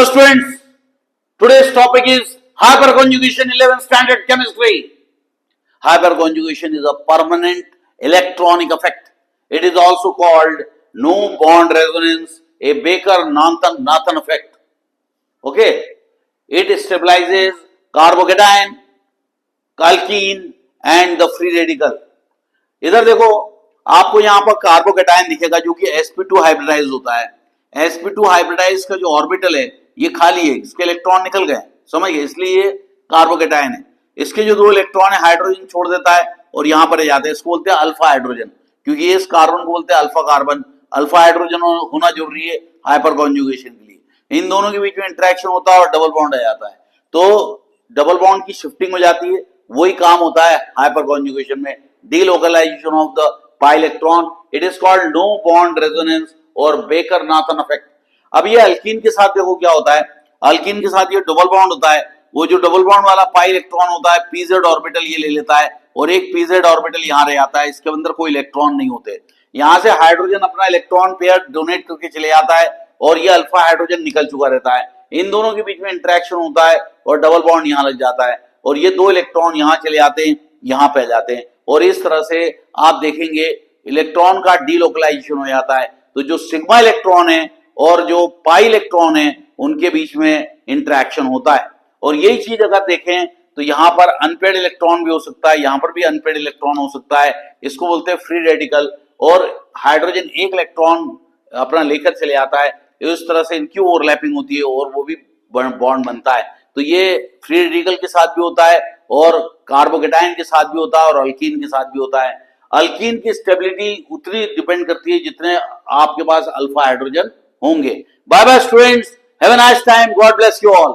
students, today's topic is hyperconjugation 11th standard chemistry. Hyperconjugation is a permanent electronic effect. It is also called no bond resonance, a Baker-Nathan effect. Okay, it stabilizes carbocation, alkene and the free radical. इधर देखो, आपको यहाँ पर carbocation दिखेगा जो कि sp2 hybridise होता है. sp2 हाइब्रिडाइज का जो ऑर्बिटल है ये खाली है, इसके इलेक्ट्रॉन निकल गए, समझ गए, इसलिए ये कार्बोकेटायन है. इसके जो दो इलेक्ट्रॉन है हाइड्रोजन छोड़ देता है और यहाँ पर जाते हैं, इसको बोलते हैं अल्फा हाइड्रोजन, क्योंकि इस कार्बन को बोलते हैं अल्फा कार्बन. अल्फा हाइड्रोजन होना जरूरी है हाइपर कॉन्जुगेशन के लिए. इन दोनों के बीच में इंटरेक्शन होता है और डबल बॉन्ड आ जाता है, तो डबल बॉन्ड की शिफ्टिंग हो जाती है. वही काम होता है हाइपर कॉन्जुगेशन में, delocalization of the pi electron. It is called no bond resonance और Baker-Nathan effect. अब ये अल्कीन के साथ देखो क्या होता है. अल्कीन के साथ ये डबल बॉन्ड होता है. वो जो डबल बॉन्ड वाला पाई इलेक्ट्रॉन होता है pz ऑर्बिटल ये ले लेता है और एक pz ऑर्बिटल यहाँ रह जाता है. इसके अंदर कोई इलेक्ट्रॉन नहीं होते. यहाँ से हाइड्रोजन अपना इलेक्ट्रॉन पेयर डोनेट करके चले जाता है और ये अल्फा हाइड्रोजन निकल चुका रहता है. इन दोनों के बीच में इंटरेक्शन होता है और डबल बॉन्ड यहाँ लग जाता है और ये दो इलेक्ट्रॉन यहाँ चले जाते हैं, यहाँ पे जाते हैं और इस तरह से आप देखेंगे इलेक्ट्रॉन का डीलोकलाइजेशन हो जाता है. तो जो सिग्मा इलेक्ट्रॉन है और जो पाई इलेक्ट्रॉन है उनके बीच में इंटरेक्शन होता है. और यही चीज अगर देखें तो यहाँ पर अनपेड इलेक्ट्रॉन भी हो सकता है, यहाँ पर भी अनपेड इलेक्ट्रॉन हो सकता है. इसको बोलते हैं फ्री रेडिकल. और हाइड्रोजन एक इलेक्ट्रॉन अपना लेकर चले आता है, इस तरह से इनकी ओवरलैपिंग होती है और वो भी बॉन्ड बनता है. तो ये फ्री रेडिकल के साथ भी होता है और कार्बोकेटायन के साथ भी होता है और अल्कीन के साथ भी होता है. अल्कीन की स्टेबिलिटी उतनी डिपेंड करती है जितने आपके पास अल्फा हाइड्रोजन होंगे. Bye bye students, have a nice time, God bless you all.